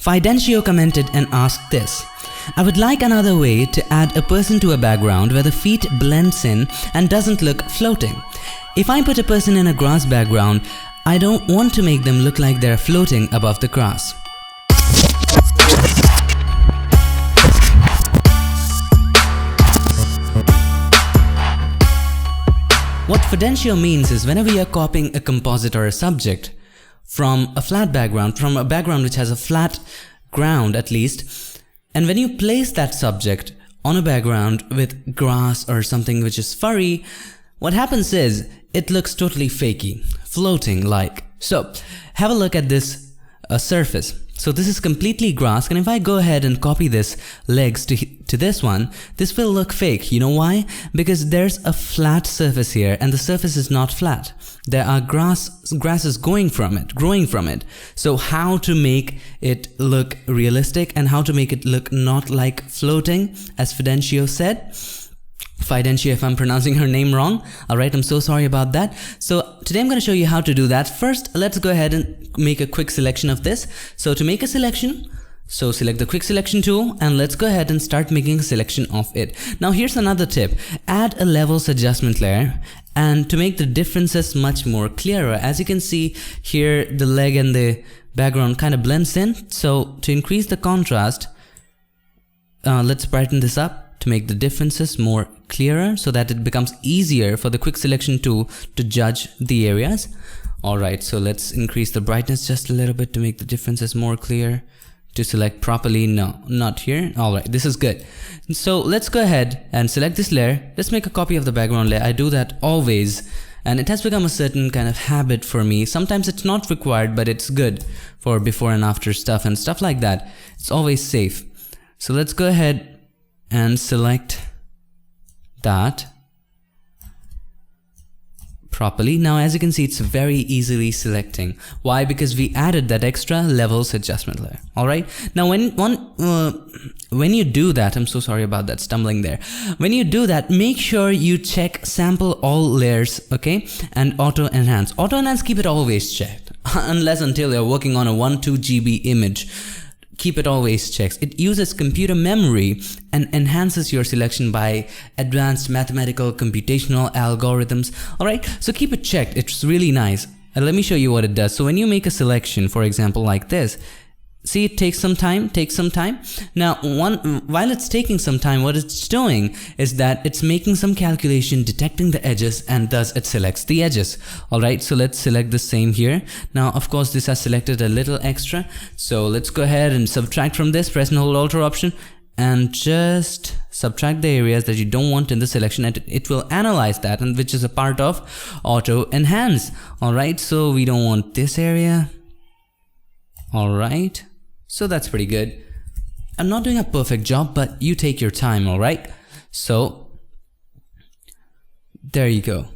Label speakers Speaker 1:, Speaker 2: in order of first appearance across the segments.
Speaker 1: Fidencio commented and asked this: I would like another way to add a person to a background where the feet blends in and doesn't look floating. If I put a person in a grass background, I don't want to make them look like they're floating above the grass. What Fidencio means is whenever you are copying a composite or a subject from a flat background, from a background which has a flat ground at least, and when you place that subject on a background with grass or something which is furry, what happens is it looks totally fakey, floating like. So have a look at this surface. So this is completely grass, and if I go ahead and copy this legs to this one, this will look fake. You know why? Because there's a flat surface here and the surface is not flat. There are grasses growing from it. So how to make it look realistic and how to make it look not like floating, as Fidencio said. Fidencio, if I'm pronouncing her name wrong. Alright, I'm so sorry about that. So today I'm going to show you how to do that. First, let's go ahead and make a quick selection of this. So to make a selection, so select the quick selection tool and let's go ahead and start making a selection of it. Now here's another tip. Add a levels adjustment layer, and to make the differences much more clearer, as you can see here, the leg and the background kind of blends in. So to increase the contrast, let's brighten this up to make the differences more clearer so that it becomes easier for the quick selection tool to judge the areas. Alright, so let's increase the brightness just a little bit to make the differences more clear. To select properly, no, not here. Alright, this is good. So let's go ahead and select this layer. Let's make a copy of the background layer. I do that always, and it has become a certain kind of habit for me. Sometimes it's not required, but it's good for before and after stuff and stuff like that. It's always safe. So let's go ahead and select that properly. Now as you can see, it's very easily selecting. Why? Because we added that extra levels adjustment layer. Alright, now when you do that, I'm so sorry about that stumbling there. When you do that, make sure you check sample all layers, okay, and auto enhance. Auto enhance, keep it always checked unless until you're working on a 1-2 GB image. Keep it always checked. It uses computer memory and enhances your selection by advanced mathematical computational algorithms. Alright, so keep it checked. It's really nice. And let me show you what it does. So when you make a selection, for example, like this, see, it takes some time. Now, while it's taking some time, what it's doing is that it's making some calculation, detecting the edges, and thus it selects the edges. Alright, so let's select the same here. Now, of course, this has selected a little extra. So let's go ahead and subtract from this, press and hold Alt or Option, and just subtract the areas that you don't want in the selection, and it will analyze that, and which is a part of Auto Enhance. Alright, so we don't want this area. Alright. So that's pretty good. I'm not doing a perfect job, but you take your time, alright? So there you go.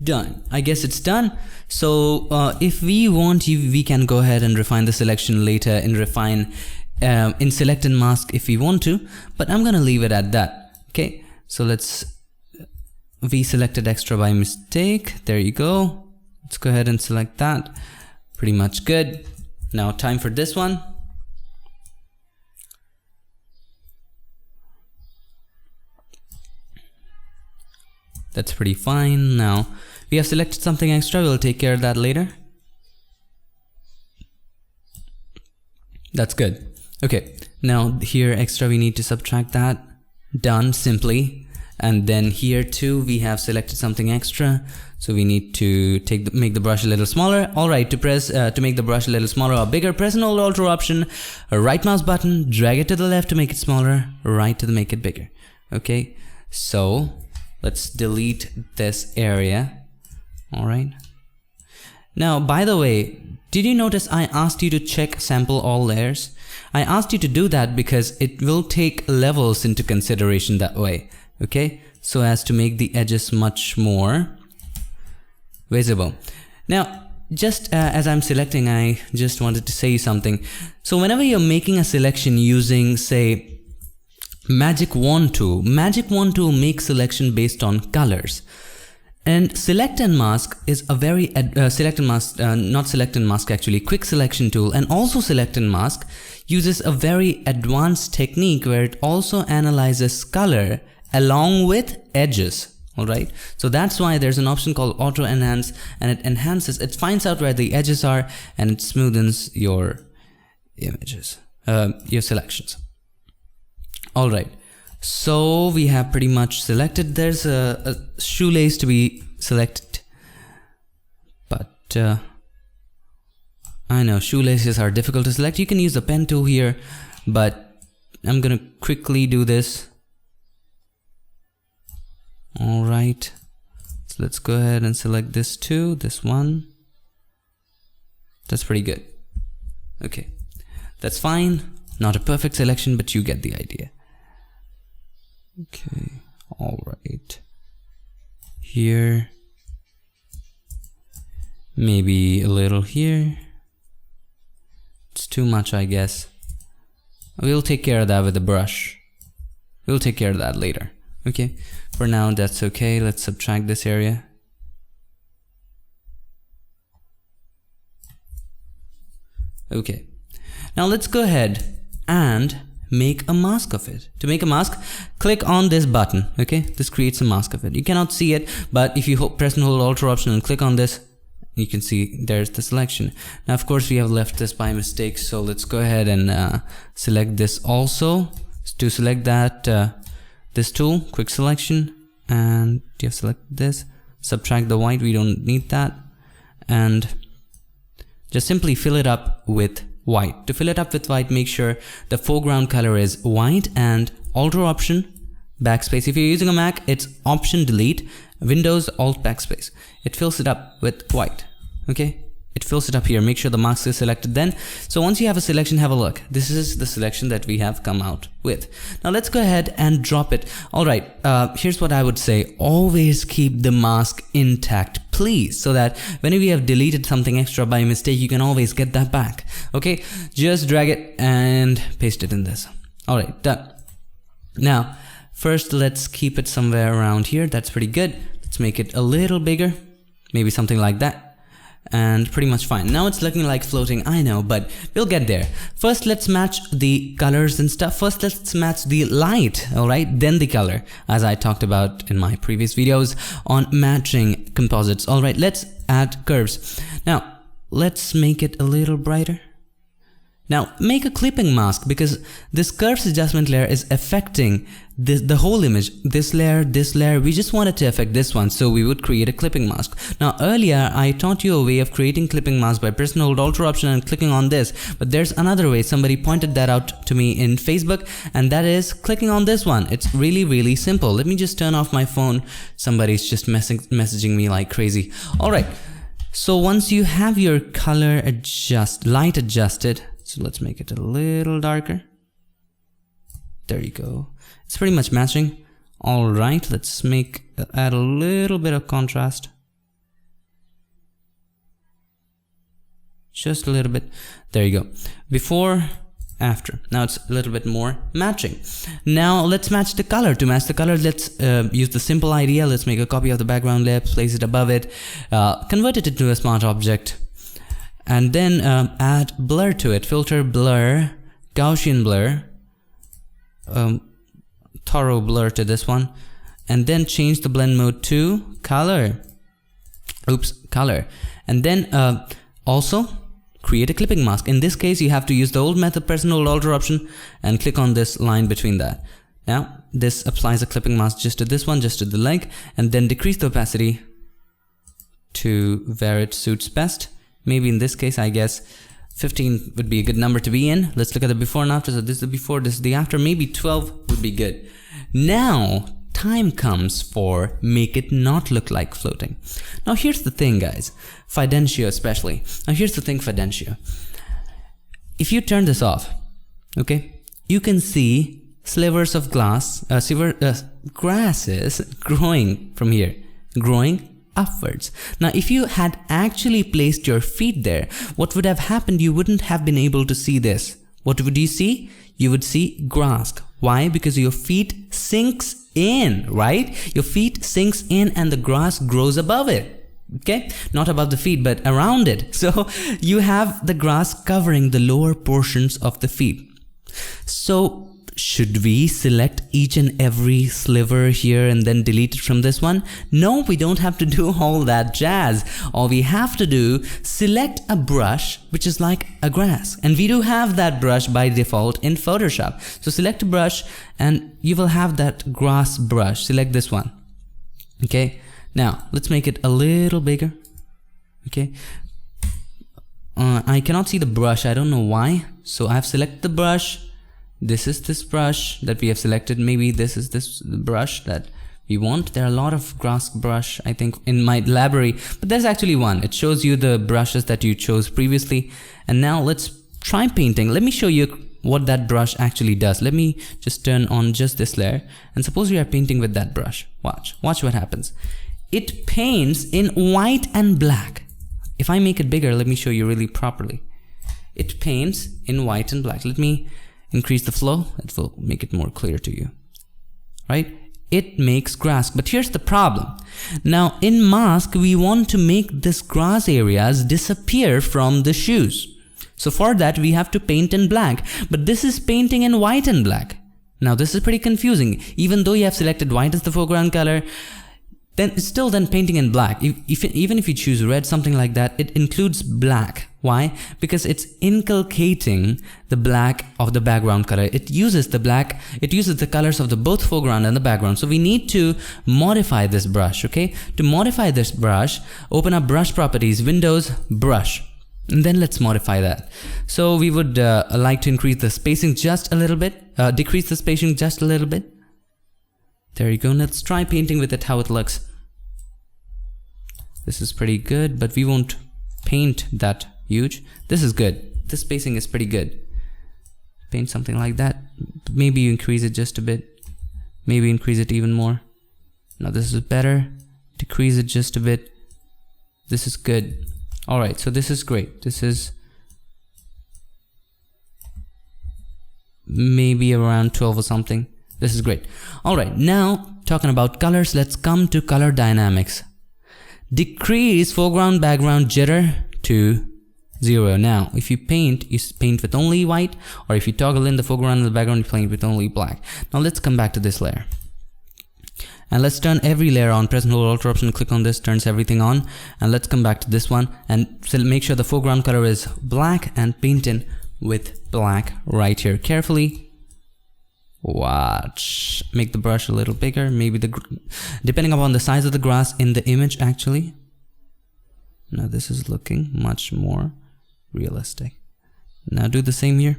Speaker 1: Done. I guess it's done. So if we want, we can go ahead and refine the selection later in refine in select and mask if we want to, but I'm gonna leave it at that. Okay, so we selected extra by mistake. There you go. Let's go ahead and select that. Pretty much good. Now time for this one. That's pretty fine. Now we have selected something extra. We'll take care of that later. That's good. Okay, now here extra we need to subtract that. Done, simply. And then here too we have selected something extra, so we need to make the brush a little smaller. Alright, to make the brush a little smaller or bigger, press and hold Alt or Option, right mouse button, drag it to the left to make it smaller, right to make it bigger. Okay, so let's delete this area. Alright, now by the way, did you notice I asked you to check sample all layers? I asked you to do that because it will take levels into consideration that way. Okay, so as to make the edges much more visible. Now just as I'm selecting, I just wanted to say something. So whenever you're making a selection using, say, Magic Wand tool makes selection based on colors. And select and mask is a very quick selection tool, and also select and mask uses a very advanced technique where it also analyzes color along with edges. Alright, so that's why there's an option called auto enhance, and it finds out where the edges are and it smoothens your images, your selections. Alright, so we have pretty much selected. There's a shoelace to be selected, but I know shoelaces are difficult to select. You can use the pen tool here, but I'm gonna quickly do this. Alright, so let's go ahead and select this too, this one. That's pretty good. Okay, that's fine. Not a perfect selection, but you get the idea. Okay, alright. Here. Maybe a little here. It's too much, I guess. We'll take care of that with a brush. We'll take care of that later. Okay, for now that's okay. Let's subtract this area. Okay, now let's go ahead and make a mask of it. To make a mask, click on this button. Okay, this creates a mask of it. You cannot see it, but if you press and hold Alt or Option and click on this, you can see there's the selection. Now of course we have left this by mistake, so let's go ahead and select this also. To select that, this tool, quick selection, and you have select this, subtract the white, we don't need that, and just simply fill it up with white. To fill it up with white, make sure the foreground color is white, and Alt or Option backspace. If you're using a Mac, it's Option Delete, Windows Alt backspace. It fills it up with white. Okay, it fills it up here. Make sure the mask is selected then. So once you have a selection, have a look. This is the selection that we have come out with. Now let's go ahead and drop it. Alright, here's what I would say. Always keep the mask intact, please, so that whenever you have deleted something extra by mistake, you can always get that back. Okay, just drag it and paste it in this. Alright, done. Now, first let's keep it somewhere around here. That's pretty good. Let's make it a little bigger. Maybe something like that. And pretty much fine. Now it's looking like floating, I know, but we'll get there. First let's match the colors and stuff. First let's match the light, alright, then the color, as I talked about in my previous videos on matching composites. Alright, let's add curves. Now let's make it a little brighter. Now make a clipping mask, because this curves adjustment layer is affecting the whole image. This layer, we just wanted to affect this one, so we would create a clipping mask. Now earlier I taught you a way of creating clipping mask by pressing hold Alt or Option and clicking on this, but there's another way. Somebody pointed that out to me in Facebook, and that is clicking on this one. It's really simple. Let me just turn off my phone. Somebody's just messaging me like crazy. Alright, so once you have your color light adjusted, so let's make it a little darker. There you go. It's pretty much matching. Alright, let's add a little bit of contrast. Just a little bit. There you go. Before, after. Now it's a little bit more matching. Now let's match the color. To match the color, let's use the simple idea. Let's make a copy of the background layer, place it above it, convert it into a smart object, and then add blur to it. Filter, blur, Gaussian blur, thorough blur to this one, and then change the blend mode to color. Oops, color. And then also create a clipping mask. In this case, you have to use the old method, press and hold Alt or Option, and click on this line between that. Now this applies a clipping mask just to this one, just to the leg, and then decrease the opacity to where it suits best. Maybe in this case, I guess 15 would be a good number to be in. Let's look at the before and after. So this is the before, this is the after. Maybe 12 would be good. Now time comes for make it not look like floating. Now here's the thing, guys, Fidencio especially. Now here's the thing, Fidencio. If you turn this off, okay, you can see slivers of grasses growing from here, growing upwards. Now if you had actually placed your feet there, what would have happened? You wouldn't have been able to see this. What would you see? You would see grass. Why? Because your feet sinks in, right? Your feet sinks in and the grass grows above it. Okay, not above the feet but around it. So you have the grass covering the lower portions of the feet. So should we select each and every sliver here and then delete it from this one? No, we don't have to do all that jazz. All we have to do, select a brush which is like a grass, and we do have that brush by default in Photoshop. So select a brush and you will have that grass brush. Select this one. Okay, now let's make it a little bigger. Okay, I cannot see the brush, I don't know why. So I've selected the brush. This is this brush that we have selected. Maybe this is the brush that we want. There are a lot of grass brush, I think, in my library, but there's actually one. It shows you the brushes that you chose previously. And now let's try painting. Let me show you what that brush actually does. Let me just turn on just this layer, and suppose we are painting with that brush. Watch what happens. It paints in white and black. If I make it bigger, let me show you really properly. It paints in white and black. Let me increase the flow. It will make it more clear to you, right? It makes grass, but here's the problem. Now in mask, we want to make this grass areas disappear from the shoes. So for that, we have to paint in black, but this is painting in white and black. Now this is pretty confusing. Even though you have selected white as the foreground color, then it's still painting in black. Even if you choose red, something like that, it includes black. Why? Because it's inculcating the black of the background color. It uses the black, it uses the colors of the both foreground and the background. So we need to modify this brush, okay? To modify this brush, open up brush properties, Windows, brush. And then let's modify that. So we would like to increase the spacing just a little bit, decrease the spacing just a little bit. There you go. Let's try painting with it, how it looks. This is pretty good, but we won't paint that huge. This is good. This spacing is pretty good. Paint something like that. Maybe you increase it just a bit. Maybe increase it even more. Now this is better. Decrease it just a bit. This is good. Alright, so this is great. This is maybe around 12 or something. This is great. Alright, now talking about colors, let's come to color dynamics. Decrease foreground background jitter to 0. Now if you paint with only white, or if you toggle in the foreground and the background, you paint with only black. Now let's come back to this layer. And let's turn every layer on. Press and hold Alt option, click on this, turns everything on. And let's come back to this one and make sure the foreground color is black and paint in with black right here. Carefully. Watch. Make the brush a little bigger. Maybe depending upon the size of the grass in the image actually. Now this is looking much more realistic. Now do the same here.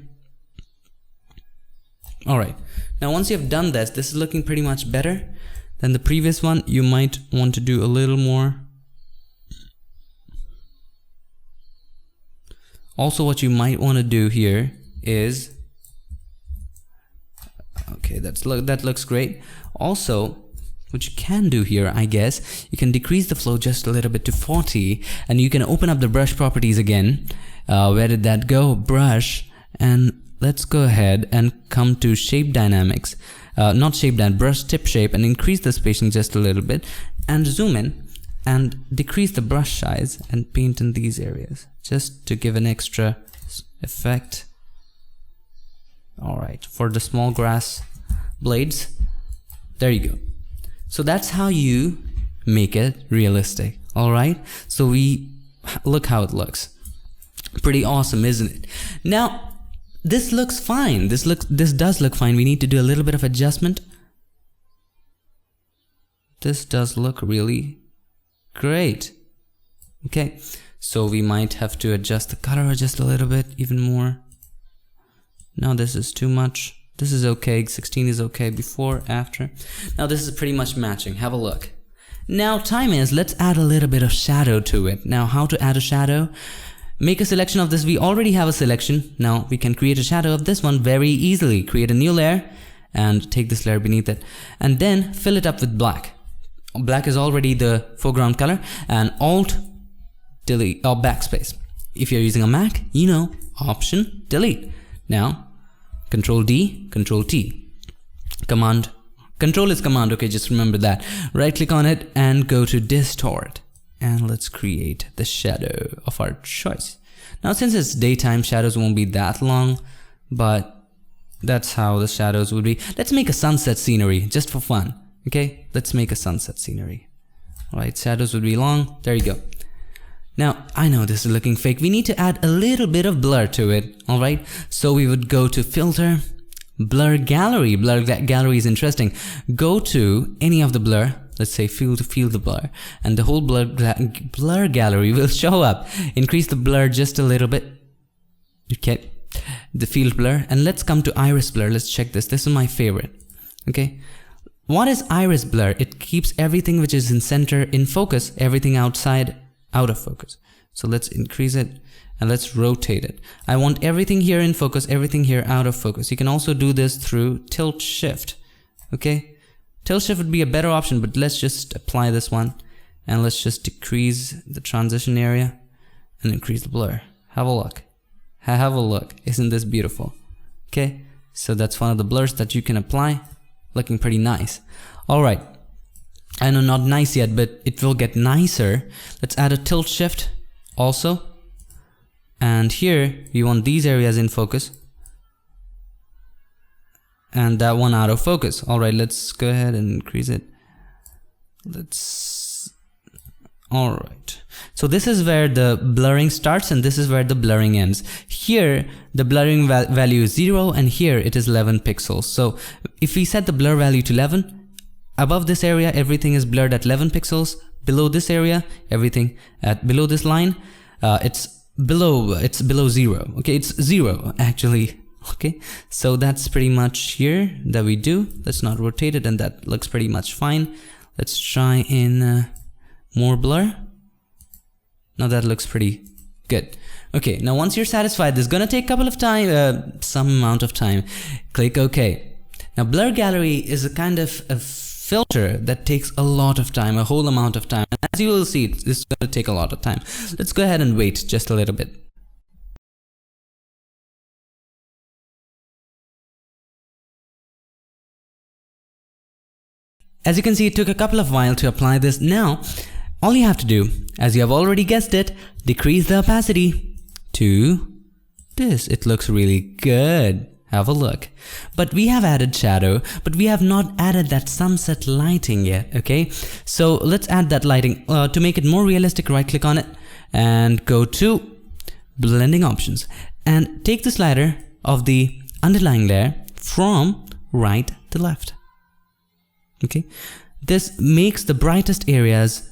Speaker 1: Alright. Now once you have done this is looking pretty much better than the previous one. You might want to do a little more. Also what you might want to do here is, okay, that looks great. Also, what you can do here, I guess, you can decrease the flow just a little bit to 40, and you can open up the brush properties again. Where did that go? Brush, and let's go ahead and come to shape dynamics. Not shape dynamics, brush tip shape, and increase the spacing just a little bit, and zoom in and decrease the brush size and paint in these areas just to give an extra effect. Alright, for the small grass blades, there you go. So that's how you make it realistic. Alright, so look how it looks. Pretty awesome, isn't it? Now this looks fine. This does look fine. We need to do a little bit of adjustment. This does look really great. Okay, so we might have to adjust the color just a little bit even more. Now this is too much. This is okay. 16 is okay. Before, after. Now this is pretty much matching. Have a look. Now time is, let's add a little bit of shadow to it. Now how to add a shadow? Make a selection of this. We already have a selection. Now we can create a shadow of this one very easily. Create a new layer and take this layer beneath it, and then fill it up with black. Black is already the foreground color, and Alt delete or backspace. If you're using a Mac, you know, Option delete. Now Control D, Control T, Command Control is command, okay, just remember that. Right click on it and go to distort. And let's create the shadow of our choice. Now since it's daytime, shadows won't be that long, but that's how the shadows would be. Let's make a sunset scenery just for fun, okay? Let's make a sunset scenery. Alright, shadows would be long, there you go. Now, I know this is looking fake. We need to add a little bit of blur to it, alright? So we would go to filter, blur gallery. Blur gallery is interesting. Go to any of the blur, let's say fill the blur, and the whole blur gallery will show up. Increase the blur just a little bit, okay? The field blur, and let's come to iris blur. Let's check this. This is my favorite, okay? What is iris blur? It keeps everything which is in center in focus, everything outside out of focus. So let's increase it and let's rotate it. I want everything here in focus, everything here out of focus. You can also do this through tilt shift, okay? Tilt shift would be a better option, but let's just apply this one and let's just decrease the transition area and increase the blur. Have a look. Have a look. Isn't this beautiful? Okay, so that's one of the blurs that you can apply. Looking pretty nice. All right. I know not nice yet, but it will get nicer. Let's add a tilt shift also. And here we want these areas in focus and that one out of focus. All right, let's go ahead and increase it. All right. So this is where the blurring starts and this is where the blurring ends. Here, the blurring value is 0 and here it is 11 pixels. So if we set the blur value to 11, above this area, everything is blurred at 11 pixels. Below this area, everything below this line, it's below 0. Okay, it's 0 actually. Okay, so that's pretty much here that we do. Let's not rotate it and that looks pretty much fine. Let's try in more blur. Now that looks pretty good. Okay, now once you're satisfied, this is gonna take a couple of time, some amount of time. Click OK. Now blur gallery is a kind of a filter that takes a lot of time, a whole amount of time. As you will see, this is gonna take a lot of time. Let's go ahead and wait just a little bit. As you can see, it took a couple of while to apply this. Now, all you have to do, as you have already guessed it, decrease the opacity to this. It looks really good. Have a look. But we have added shadow, but we have not added that sunset lighting yet, okay? So let's add that lighting. To make it more realistic, right click on it and go to blending options and take the slider of the underlying layer from right to left. Okay, this makes the brightest areas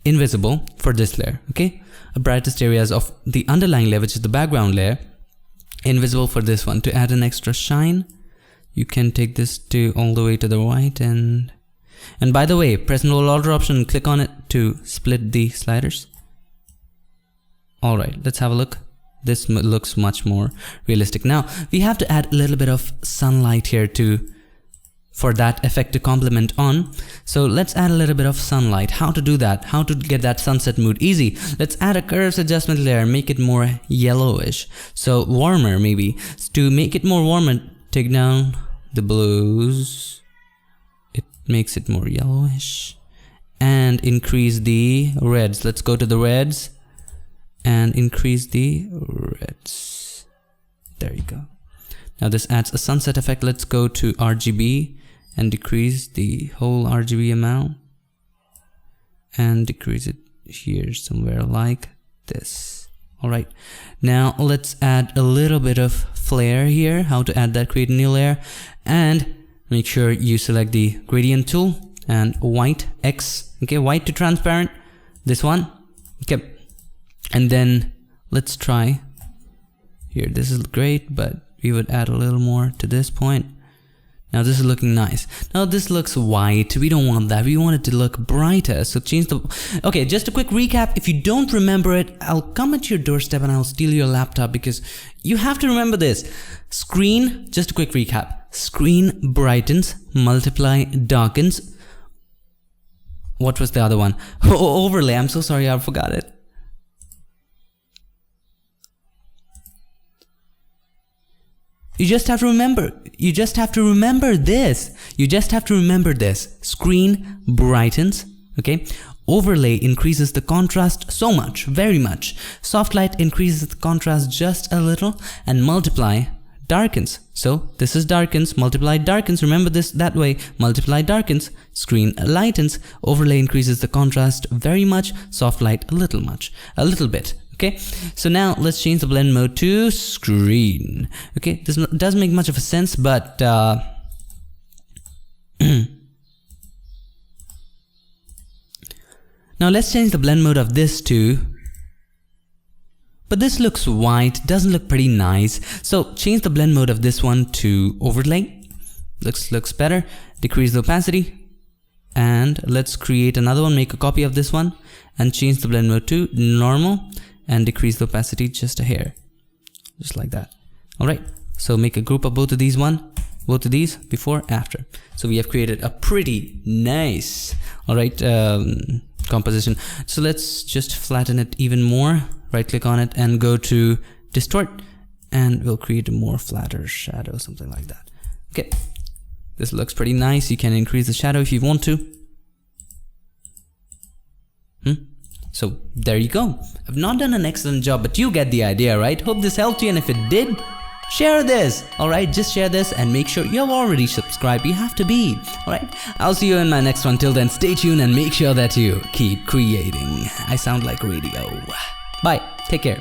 Speaker 1: invisible for this layer. Okay, the brightest areas of the underlying layer, which is the background layer, invisible for this one. To add an extra shine, you can take this to all the way to the right, and by the way, press and hold Alt option and click on it to split the sliders. All right, let's have a look. This looks much more realistic. Now we have to add a little bit of sunlight here for that effect to complement on. So let's add a little bit of sunlight. How to do that? How to get that sunset mood? Easy. Let's add a curves adjustment layer, make it more yellowish. So warmer maybe. To make it more warmer, take down the blues. It makes it more yellowish. And increase the reds. Let's go to the reds and increase the reds. There you go. Now this adds a sunset effect. Let's go to RGB and decrease the whole RGB amount and decrease it here somewhere like this. All right, now let's add a little bit of flare here. How to add that? Create a new layer and make sure you select the gradient tool and white X. Okay, white to transparent, this one. Okay, and then let's try here. This is great, but we would add a little more to this point. Now this is looking nice. Now this looks white. We don't want that. We want it to look brighter. So change the... Okay, just a quick recap. If you don't remember it, I'll come at your doorstep and I'll steal your laptop because you have to remember this. Screen, just a quick recap. Screen brightens, multiply darkens. What was the other one? Overlay. I'm so sorry, I forgot it. You just have to remember this. Screen brightens, okay? Overlay increases the contrast so much, very much. Soft light increases the contrast just a little, and multiply darkens. So this is darkens, multiply darkens. Remember this that way. Multiply darkens, screen lightens. Overlay increases the contrast very much, soft light a little bit. Okay, so now let's change the blend mode to screen. Okay, this doesn't make much of a sense, but now let's change the blend mode of this too. But this looks white, doesn't look pretty nice. So change the blend mode of this one to overlay. Looks better. Decrease the opacity. And let's create another one, make a copy of this one and change the blend mode to normal and decrease the opacity just a hair. Just like that. Alright, so make a group of both of these before, after. So we have created a pretty nice, alright, composition. So let's just flatten it even more. Right click on it and go to distort, and we'll create a more flatter shadow, something like that. Okay, this looks pretty nice. You can increase the shadow if you want to. So there you go. I've not done an excellent job, but you get the idea, right? Hope this helped you, and if it did, share this. Alright, just share this and make sure you're already subscribed. You have to be. Alright, I'll see you in my next one. Till then, stay tuned and make sure that you keep creating. I sound like radio. Bye. Take care.